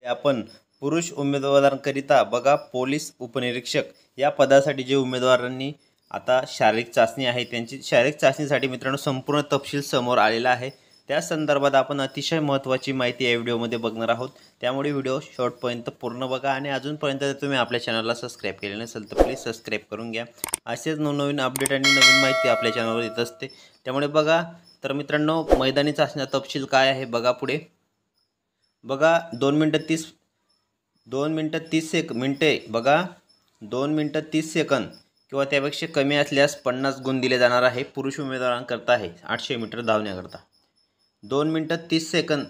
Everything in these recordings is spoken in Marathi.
आपण पुरुष उमेदवारांकरिता बघा पोलीस उपनिरीक्षक या पदासाठी जे उमेदवारांनी आता शारीरिक चाचणी आहे त्यांची शारीरिक चाचणीसाठी मित्रांनो संपूर्ण तपशील समोर आलेला आहे। त्या संदर्भात आपण अतिशय महत्त्वाची माहिती या व्हिडिओमध्ये बघणार आहोत, त्यामुळे व्हिडिओ शेवटपर्यंत पूर्ण बघा आणि अजूनपर्यंत जर तुम्ही आपल्या चॅनलला सबस्क्राइब केले नसेल तर प्लीज सबस्क्राइब करून घ्या। असेच नवनवीन अपडेट आणि नवीन माहिती आपल्या चॅनलवर येत असते, त्यामुळे बघा। तर मित्रांनो मैदानी चाचणीचा तपशील काय आहे बघा पुढे बघा 2 मिनिटं 30 मिनिटे बघा 2 मिनिटं 30 सेकंद किंवा त्यापेक्षा कमी असल्यास 50 गुण दिले जाणार आहे। पुरुष उमेदवारांकरता आहे 800 मीटर धावण्याकरता 2 मिनिटं 30 सेकंद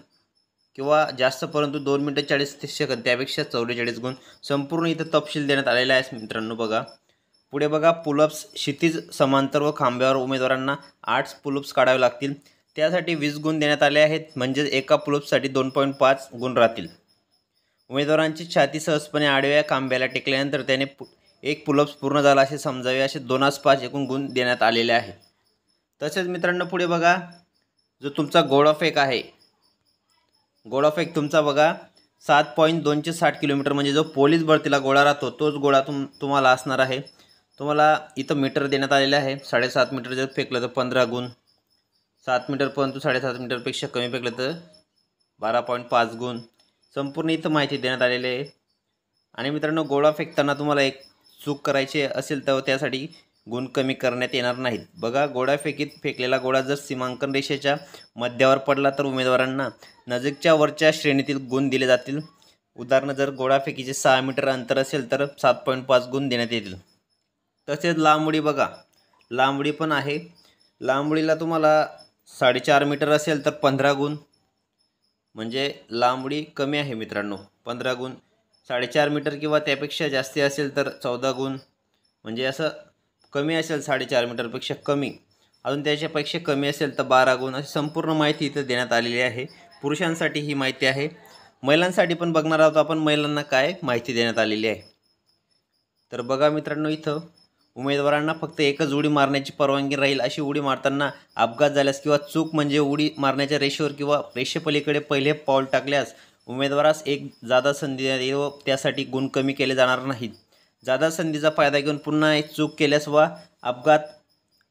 किंवा जास्त परंतु 2 मिनिटं 40 सेकंद त्यापेक्षा 44 गुण संपूर्ण इथं तपशील देण्यात आलेला आहे मित्रांनो। बघा पुढे बघा पुलअप्स क्षितिज समांतर व खांब्यावर उमेदवारांना 8 पुलअप्स काढावे लागतील, त्यासाठी 20 गुण देण्यात आले आहेत, म्हणजे एका पुलअप्ससाठी 2.5 गुण राहतील। उमेदवारांची छाती सहजपणे आडव्या खांब्याला टेकल्यानंतर त्याने एक पुलअप्स पूर्ण झाला असे समजावे, असे 2/5 एकूण गुण देण्यात आलेले आहेत। तसेच मित्रांनो पुढे बघा जो तुमचा गोळाफेक आहे, गोळाफेक तुमचा बघा 7.260 किलोमीटर म्हणजे जो पोलीस भरतीला गोळा राहतो तोच गोळा तुम्हाला असणार आहे। तुम्हाला इथं मीटर देण्यात आलेले आहे, 7.5 मीटर जर फेकलं तर 15 गुण, 7 मीटर परंतु 7.5 मीटरपेक्षा कमी फेकलं तर 12.5 गुण संपूर्ण इथं माहिती देण्यात आलेली आहे। आणि मित्रांनो गोळा फेकताना तुम्हाला एक चूक करायची असेल तर त्यासाठी गुण कमी करण्यात येणार नाहीत। बघा गोळा फेकलेला गोळा जर सीमांकन रेषेच्या मध्यावर पडला तर उमेदवारांना नजीकच्या वरच्या श्रेणीतील गुण दिले जातील। उदाहरण जर गोळाफेकीचे 6 मीटर अंतर असेल तर 7.5 गुण देण्यात येतील। तसेच लांब बघा लांब पण आहे, लांबीला तुम्हाला 4.5 मीटर असेल तर 15 गुण, म्हणजे लांबी कमी आहे मित्रांनो 15 गुण। 4.5 मीटर किंवा त्यापेक्षा जास्ती असेल तर 14 गुण, म्हणजे असं कमी असेल 4.5 मीटरपेक्षा कमी, अजून त्याच्यापेक्षा कमी असेल तर 12 गुण, अशी संपूर्ण माहिती इथं देण्यात आलेली आहे। पुरुषांसाठी ही माहिती आहे, महिलांसाठी पण बघणार आहोत आपण महिलांना काय माहिती देण्यात आलेली आहे। तर बघा मित्रांनो इथं उमेदवारांना फक्त एकच उडी मारण्याची परवानगी राहील, अशी उडी मारताना अपघात झाल्यास किंवा चूक म्हणजे उडी मारण्याच्या रेषेवर किंवा रेषेपलीकडे पहिले पाऊल टाकल्यास उमेदवारास एक जादा संधी देईल व त्यासाठी गुण कमी केले जाणार नाहीत। जादा संधीचा फायदा घेऊन पुन्हा एक चूक केल्यास वा अपघात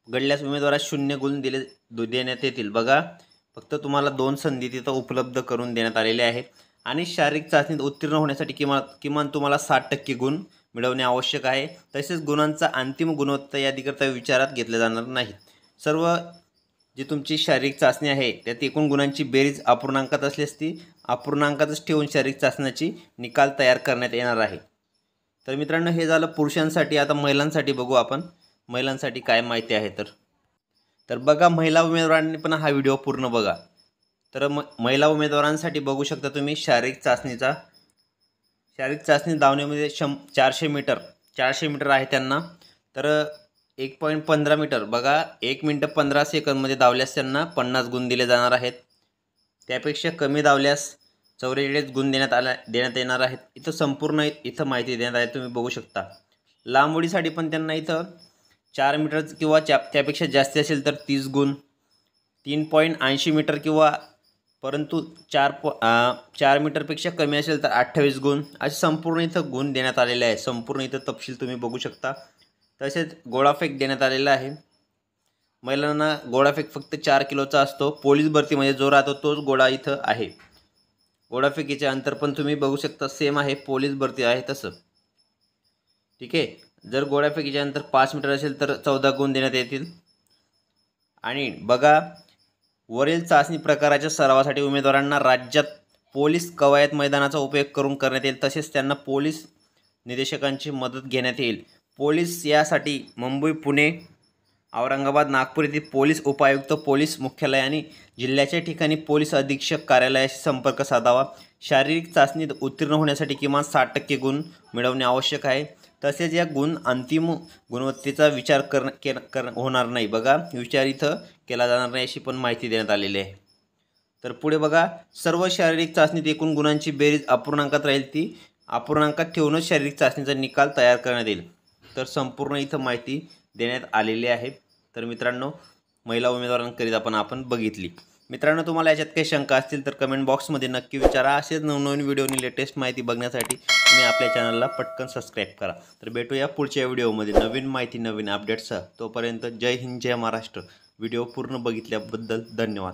घडल्यास उमेदवारास 0 गुण देण्यात येतील। बघा फक्त तुम्हाला 2 संधी तिथं उपलब्ध करून देण्यात आलेले आहेत आणि शारीरिक चाचणीत उत्तीर्ण होण्यासाठी किमान तुम्हाला 60% गुण मिळवणे आवश्यक आहे। तसेच गुणांचा अंतिम गुणवत्ता यादीकरता विचारात घेतले जाणार नाही। सर्व जी तुमची शारीरिक चाचणी आहे त्यात एकूण गुणांची बेरीज अपूर्णांकात असल्यास ती अपूर्णांकातच ठेवून शारीरिक चाचणीची निकाल तयार करण्यात येणार आहे। तर मित्रांनो हे झालं पुरुषांसाठी। आता महिलांसाठी बघू आपण महिलांसाठी काय माहिती आहे। तर बघा महिला उमेदवारांनी पण हा व्हिडिओ पूर्ण बघा। तर महिला उमेदवारांसाठी बघू शकता तुम्ही शारीरिक चाचणी धावण्यामध्ये 400 मीटर आहे त्यांना, तर 1.15 मीटर बघा 1 मिनिट 15 सेकंदमध्ये धावल्यास त्यांना 50 गुण दिले जाणार आहेत, त्यापेक्षा कमी धावल्यास 44 गुण देण्यात येणार आहेत। इथं संपूर्ण इथं माहिती देण्यात आहे, तुम्ही बघू शकता। लांब उडीसाठी पण त्यांना इथं 4 मीटर किंवा त्यापेक्षा जास्त असेल तर 30 गुण, 3.80 मीटर किंवा परंतु 4 मीटरपेक्षा कमी असेल तर 28 गुण, असे संपूर्ण इथं गुण देण्यात आलेले आहे। संपूर्ण इथं तपशील तुम्ही बघू शकता। तसेच गोळाफेक देण्यात आलेला आहे, महिलांना गोळाफेक फक्त 4 किलोचा असतो, पोलीस भरतीमध्ये जो राहतो तोच गोळा इथं आहे। गोळाफेकीचे अंतर पण तुम्ही बघू शकता सेम आहे, पोलीस भरती आहे तसं, ठीक आहे। जर गोळाफेकीचे अंतर 5 मीटर असेल तर 14 गुण देण्यात येतील। आणि बघा वरील चाचणी प्रकाराच्या सरावासाठी उमेदवारांना राज्यात पोलीस कवायत मैदानाचा उपयोग करण्यात येईल, तसेच त्यांना पोलीस निदेशकांची मदत घेण्यात येईल। पोलीस यासाठी मुंबई, पुणे, औरंगाबाद, नागपूर येथील पोलीस उपायुक्त, पोलीस मुख्यालय आणि जिल्ह्याच्या ठिकाणी पोलीस अधीक्षक कार्यालयाशी संपर्क साधावा। शारीरिक चाचणीत उत्तीर्ण होण्यासाठी किमान 60% गुण मिळवणे आवश्यक आहे। तसेच या अंतिम गुणवत्तेचा विचार होणार नाही, बघा विचार इथं केला जाणार नाही, अशी पण माहिती देण्यात आलेली आहे। तर पुढे बघा सर्व शारीरिक चाचणीत एकूण गुणांची बेरीज अपूर्णांकात राहील, ती अपूर्णांकात ठेवूनच शारीरिक चाचणीचा निकाल तयार करण्यात येईल। तर संपूर्ण इथं माहिती देण्यात आलेली आहे। तर मित्रांनो महिला उमेदवारांकरिता आपण बघितली। मित्रांनो, तुम्हाला याच्यात काही शंका असतील तर कमेंट बॉक्समध्ये नक्की विचारा. असेच नवनवीन व्हिडिओनी लेटेस्ट माहिती बघण्यासाठी तुम्ही आपल्या चॅनलला पटकन सबस्क्राईब करा. तर भेटूया पुढच्या व्हिडिओमध्ये नवीन माहिती नवीन अपडेट्ससह. तोपर्यंत जय हिंद जय महाराष्ट्र. व्हिडिओ पूर्ण बघितल्याबद्दल धन्यवाद.